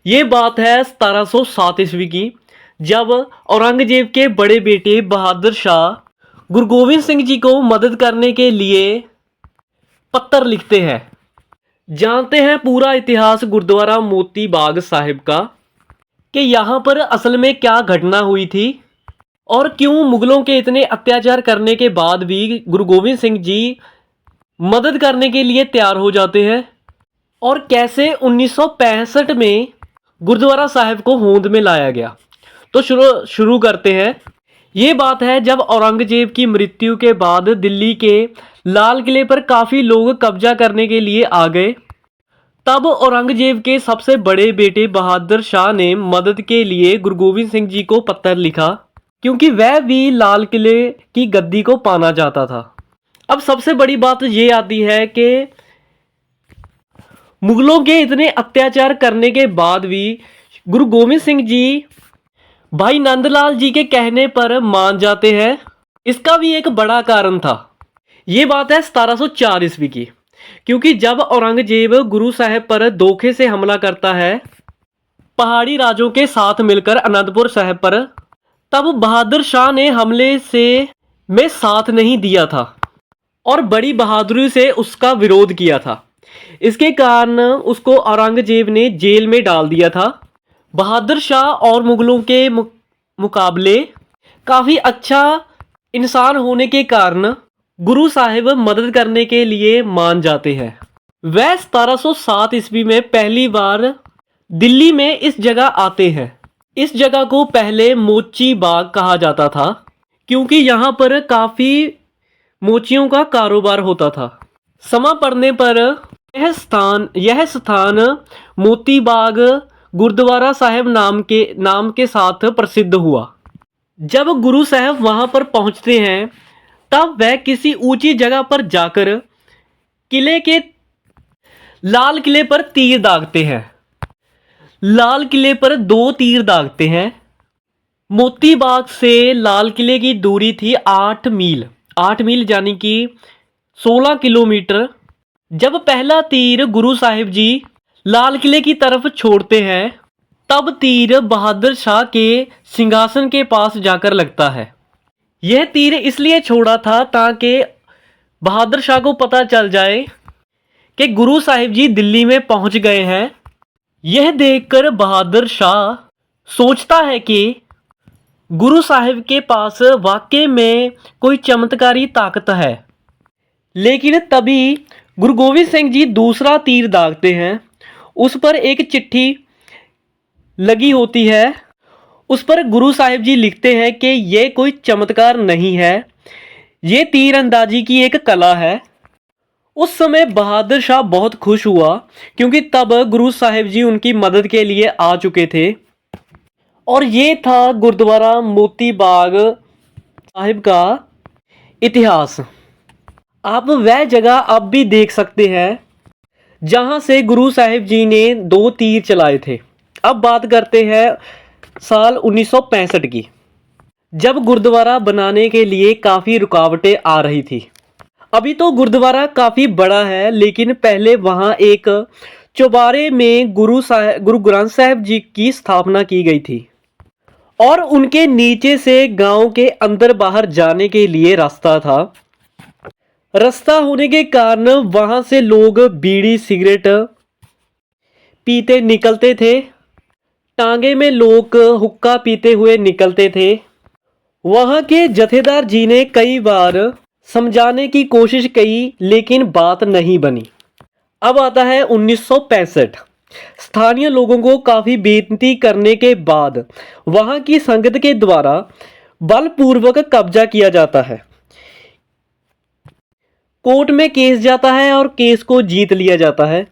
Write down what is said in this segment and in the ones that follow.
ये बात है 1707 ईस्वी की, जब औरंगजेब के बड़े बेटे बहादुर शाह गुरु गोविंद सिंह जी को मदद करने के लिए पत्र लिखते हैं। जानते हैं पूरा इतिहास गुरुद्वारा मोती बाग साहिब का, कि यहाँ पर असल में क्या घटना हुई थी और क्यों मुगलों के इतने अत्याचार करने के बाद भी गुरु गोविंद सिंह जी मदद करने के लिए तैयार हो जाते हैं, और कैसे 1965 में गुरुद्वारा साहिब को होंद में लाया गया। तो शुरू करते हैं। ये बात है जब औरंगजेब की मृत्यु के बाद दिल्ली के लाल किले पर काफ़ी लोग कब्जा करने के लिए आ गए। तब औरंगजेब के सबसे बड़े बेटे बहादुर शाह ने मदद के लिए गुरु गोविंद सिंह जी को पत्र लिखा, क्योंकि वह भी लाल किले की गद्दी को पाना चाहता था। अब सबसे बड़ी बात ये आती है कि मुगलों के इतने अत्याचार करने के बाद भी गुरु गोविंद सिंह जी भाई नंदलाल जी के कहने पर मान जाते हैं। इसका भी एक बड़ा कारण था। ये बात है 1704 ईस्वी की, क्योंकि जब औरंगजेब गुरु साहब पर धोखे से हमला करता है पहाड़ी राजों के साथ मिलकर अनंतपुर साहब पर, तब बहादुर शाह ने हमले में साथ नहीं दिया था और बड़ी बहादुरी से उसका विरोध किया था। इसके कारण उसको औरंगजेब ने जेल में डाल दिया था। बहादुर शाह और मुगलों के मुकाबले काफ़ी अच्छा इंसान होने के कारण गुरु साहिब मदद करने के लिए मान जाते हैं। वह 1707 ईस्वी में पहली बार दिल्ली में इस जगह आते हैं। इस जगह को पहले मोची बाग कहा जाता था, क्योंकि यहाँ पर काफ़ी मोचियों का कारोबार होता था। समय पड़ने पर यह स्थान मोती बाग गुरुद्वारा साहिब नाम के साथ प्रसिद्ध हुआ। जब गुरु साहब वहां पर पहुंचते हैं तब वह किसी ऊंची जगह पर जाकर लाल किले पर तीर दागते हैं। लाल किले पर 2 तीर दागते हैं। मोती बाग से लाल किले की दूरी थी 8 मील, 8 मील यानी कि 16 किलोमीटर। जब पहला तीर गुरु साहिब जी लाल किले की तरफ छोड़ते हैं तब तीर बहादुर शाह के सिंहासन के पास जाकर लगता है। यह तीर इसलिए छोड़ा था ताकि बहादुर शाह को पता चल जाए कि गुरु साहिब जी दिल्ली में पहुंच गए हैं। यह देखकर बहादुर शाह सोचता है कि गुरु साहिब के पास वाकई में कोई चमत्कारी ताकत है। लेकिन तभी गुरु गोविंद सिंह जी दूसरा तीर दागते हैं। उस पर एक चिट्ठी लगी होती है। उस पर गुरु साहिब जी लिखते हैं कि यह कोई चमत्कार नहीं है, ये तीरंदाजी की एक कला है। उस समय बहादुर शाह बहुत खुश हुआ, क्योंकि तब गुरु साहिब जी उनकी मदद के लिए आ चुके थे। और ये था गुरुद्वारा मोती बाग साहिब का इतिहास। आप वह जगह अब भी देख सकते हैं जहां से गुरु साहिब जी ने 2 तीर चलाए थे। अब बात करते हैं साल 1965 की, जब गुरुद्वारा बनाने के लिए काफ़ी रुकावटें आ रही थी। अभी तो गुरुद्वारा काफ़ी बड़ा है, लेकिन पहले वहाँ एक चौबारे में गुरु ग्रंथ साहिब जी की स्थापना की गई थी और उनके नीचे से गांव के अंदर बाहर जाने के लिए रास्ता था। रास्ता होने के कारण वहाँ से लोग बीड़ी सिगरेट पीते निकलते थे। टांगे में लोग हुक्का पीते हुए निकलते थे। वहाँ के जथेदार जी ने कई बार समझाने की कोशिश की, लेकिन बात नहीं बनी। अब आता है 1965। स्थानीय लोगों को काफ़ी बेनती करने के बाद वहाँ की संगत के द्वारा बलपूर्वक कब्जा किया जाता है। कोर्ट में केस जाता है और केस को जीत लिया जाता है।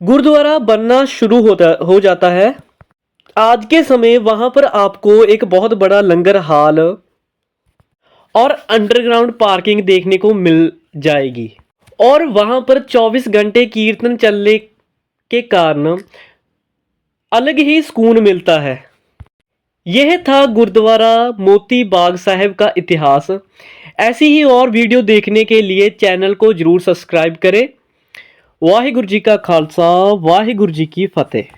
गुरुद्वारा बनना शुरू हो जाता है। आज के समय वहाँ पर आपको एक बहुत बड़ा लंगर हाल और अंडरग्राउंड पार्किंग देखने को मिल जाएगी, और वहाँ पर 24 घंटे कीर्तन चलने के कारण अलग ही सुकून मिलता है। यह था गुरुद्वारा मोती बाग साहिब का इतिहास। ऐसी ही और वीडियो देखने के लिए चैनल को जरूर सब्सक्राइब करें। वाहिगुरु जी का खालसा, वाहिगुरु जी की फतेह।